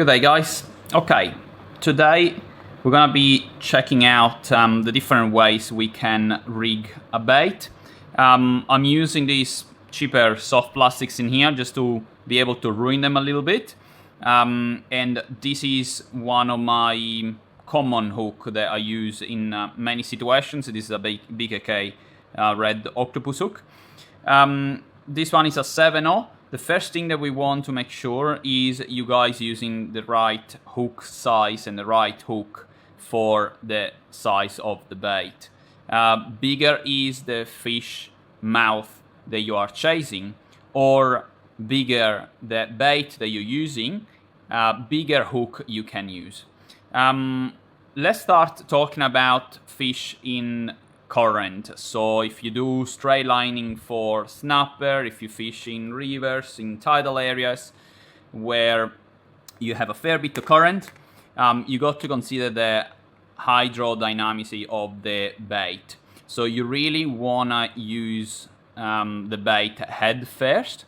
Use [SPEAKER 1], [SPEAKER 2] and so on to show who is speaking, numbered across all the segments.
[SPEAKER 1] Good day, guys. Okay, today we're gonna be checking out the different ways we can rig a bait. I'm using these cheaper soft plastics in here just to be able to ruin them a little bit. And this is one of my common hook that I use in many situations. This is a BKK red octopus hook. This one is a 7/0. The first thing that we want to make sure is you guys using the right hook size and the right hook for the size of the bait. Bigger is the fish mouth that you are chasing, or bigger the bait that you're using, bigger hook you can use. Let's start talking about fish in current. So if you do straight lining for snapper, if you fish in rivers, in tidal areas where you have a fair bit of current, you got to consider the hydrodynamicity of the bait. So you really wanna use the bait head first,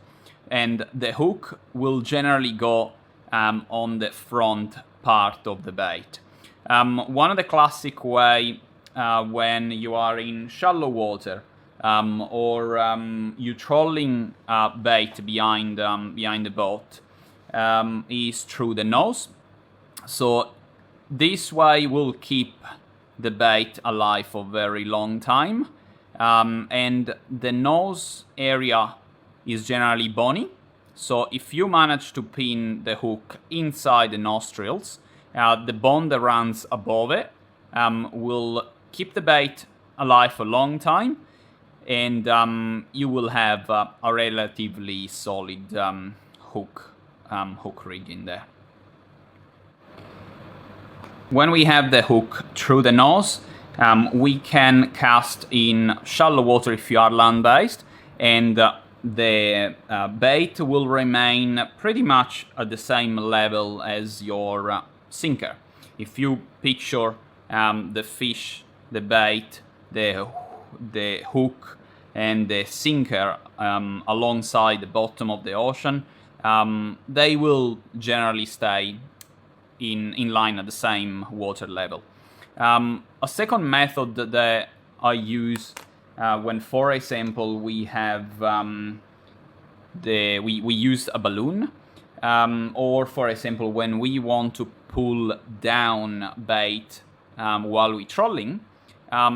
[SPEAKER 1] and the hook will generally go on the front part of the bait. One of the classic way when you are in shallow water or you trolling bait behind the boat is through the nose. So this way will keep the bait alive for a very long time, and the nose area is generally bony. So if you manage to pin the hook inside the nostrils, the bone that runs above it will keep the bait alive for a long time, and you will have a relatively solid hook rig in there. When we have the hook through the nose, we can cast in shallow water if you are land-based, and the bait will remain pretty much at the same level as your sinker. If you picture the fish, the bait, the hook, and the sinker alongside the bottom of the ocean, they will generally stay in line at the same water level. A second method that I use when, for example, we have we use a balloon, or for example when we want to pull down bait while we're trolling,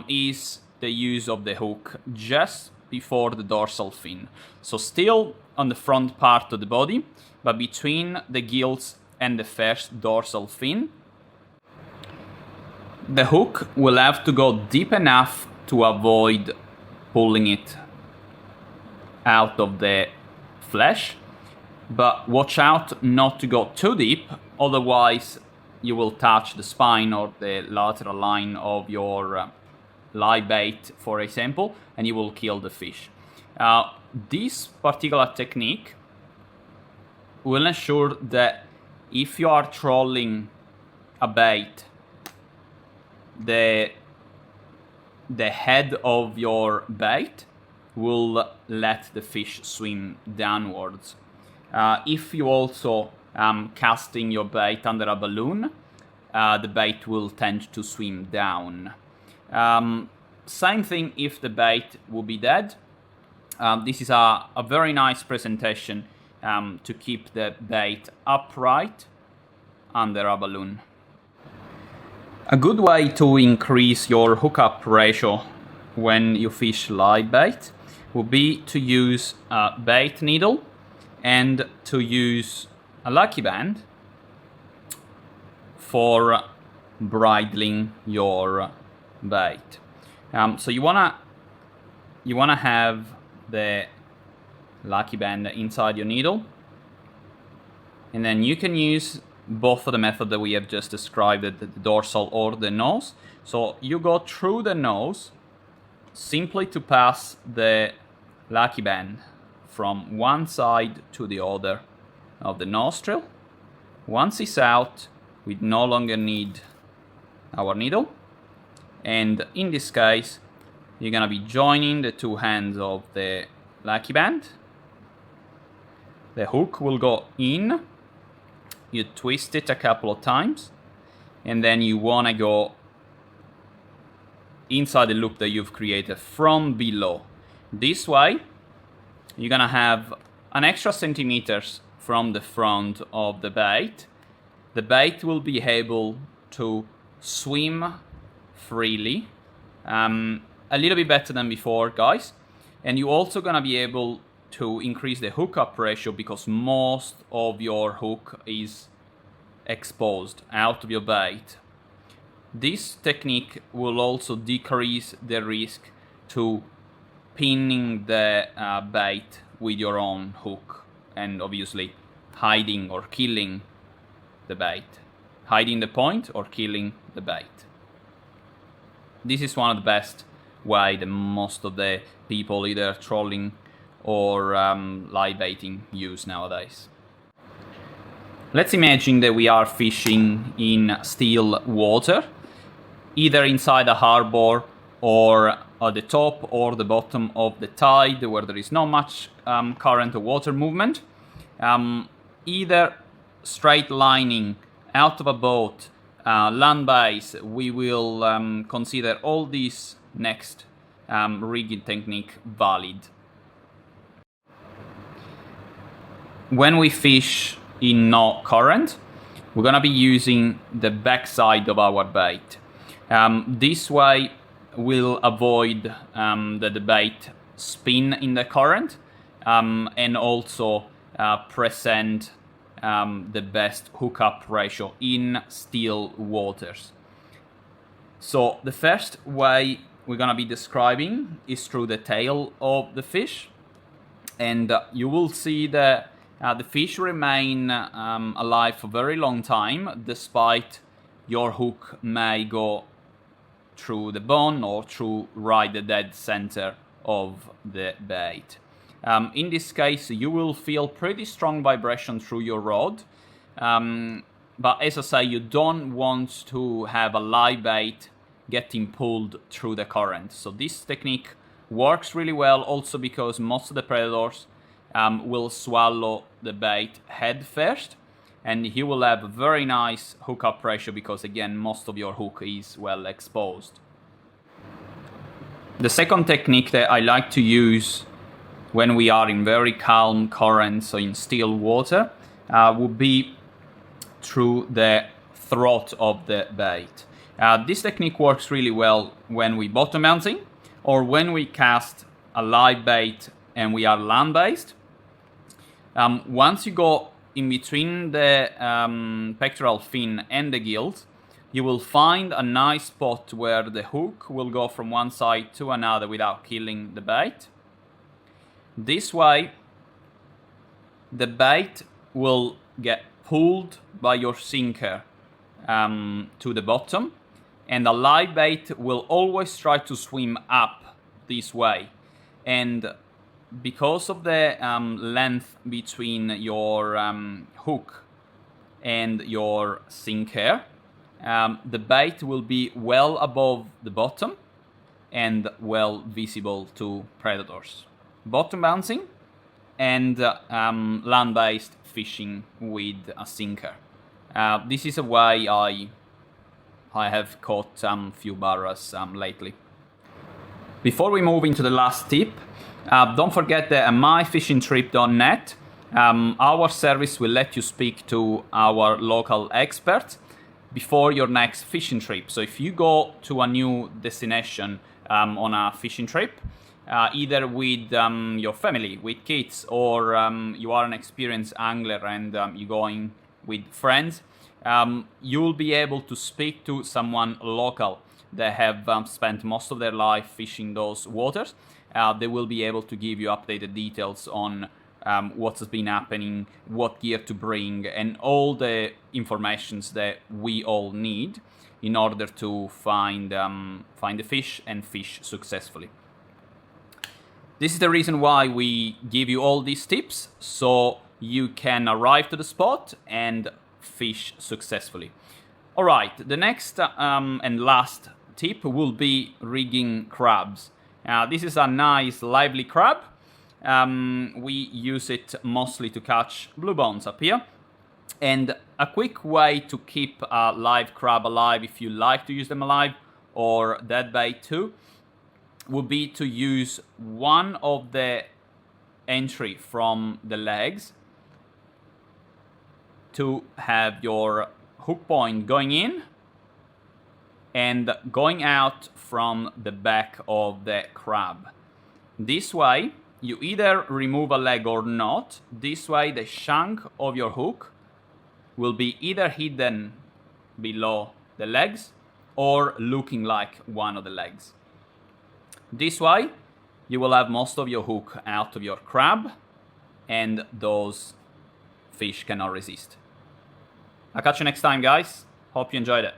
[SPEAKER 1] is the use of the hook just before the dorsal fin. So still on the front part of the body, but between the gills and the first dorsal fin. The hook will have to go deep enough to avoid pulling it out of the flesh, but watch out not to go too deep, otherwise you will touch the spine or the lateral line of your live bait, for example, and you will kill the fish. This particular technique will ensure that if you are trolling a bait, the head of your bait will let the fish swim downwards. If you also casting your bait under a balloon, the bait will tend to swim down. Same thing if the bait will be dead. This is a very nice presentation to keep the bait upright under a balloon. A good way to increase your hookup ratio when you fish live bait would be to use a bait needle and to use a lucky band for bridling your bait. So you wanna have the lucky band inside your needle, and then you can use both of the method that we have just described, the dorsal or the nose. So you go through the nose simply to pass the lucky band from one side to the other of the nostril. Once it's out, we no longer need our needle, and in this case you're gonna be joining the two hands of the lucky band. The hook will go in you twist it a couple of times, and then you want to go inside the loop that you've created from below. This way, you're gonna have an extra centimeters from the front of the bait. The bait will be able to swim freely, a little bit better than before, guys. And you're also gonna be able to increase the hookup ratio because most of your hook is exposed out of your bait. This technique will also decrease the risk to pinning the bait with your own hook and obviously hiding or killing the bait. Hiding the point or killing the bait. This is one of the best way that most of the people either trolling or live baiting use nowadays. Let's imagine that we are fishing in still water, either inside a harbor or at the top or the bottom of the tide where there is not much current or water movement. Either straight lining out of a boat, land base, we will consider all these next rigging technique valid. When we fish in no current, we're gonna be using the backside of our bait. This way we'll avoid that the bait spin in the current and also present the best hookup ratio in still waters. So the first way we're gonna be describing is through the tail of the fish, and you will see that the fish remain alive for a very long time despite your hook may go through the bone or through right the dead center of the bait. In this case, you will feel pretty strong vibration through your rod, but as I say, you don't want to have a live bait getting pulled through the current. So this technique works really well also because most of the predators will swallow the bait head first, and you will have a very nice hookup ratio because again most of your hook is well exposed. The second technique that I like to use when we are in very calm currents, so in still water, would be through the throat of the bait. This technique works really well when we bottom bouncing or when we cast a live bait and we are land based. Once you go in between the pectoral fin and the gills, you will find a nice spot where the hook will go from one side to another without killing the bait. This way, the bait will get pulled by your sinker to the bottom, and the live bait will always try to swim up this way. And because of the length between your hook and your sinker, the bait will be well above the bottom and well visible to predators. Bottom bouncing and land-based fishing with a sinker. This is a way I have caught few barras lately. Before we move into the last tip, don't forget that at myfishingtrip.net, our service will let you speak to our local experts before your next fishing trip. So if you go to a new destination on a fishing trip, either with your family, with kids, or you are an experienced angler and you're going with friends, you'll be able to speak to someone local that have spent most of their life fishing those waters. They will be able to give you updated details on what has been happening, what gear to bring, and all the informations that we all need in order to find the fish and fish successfully. This is the reason why we give you all these tips, so you can arrive to the spot and fish successfully. All right, the next and last tip will be rigging crabs. This is a nice lively crab. We use it mostly to catch blue bones up here. And a quick way to keep a live crab alive, if you like to use them alive, or dead bait too, would be to use one of the entry from the legs to have your hook point going in and going out from the back of the crab. This way, you either remove a leg or not. This way, the shank of your hook will be either hidden below the legs or looking like one of the legs. This way, you will have most of your hook out of your crab, and those fish cannot resist. I'll catch you next time, guys. Hope you enjoyed it.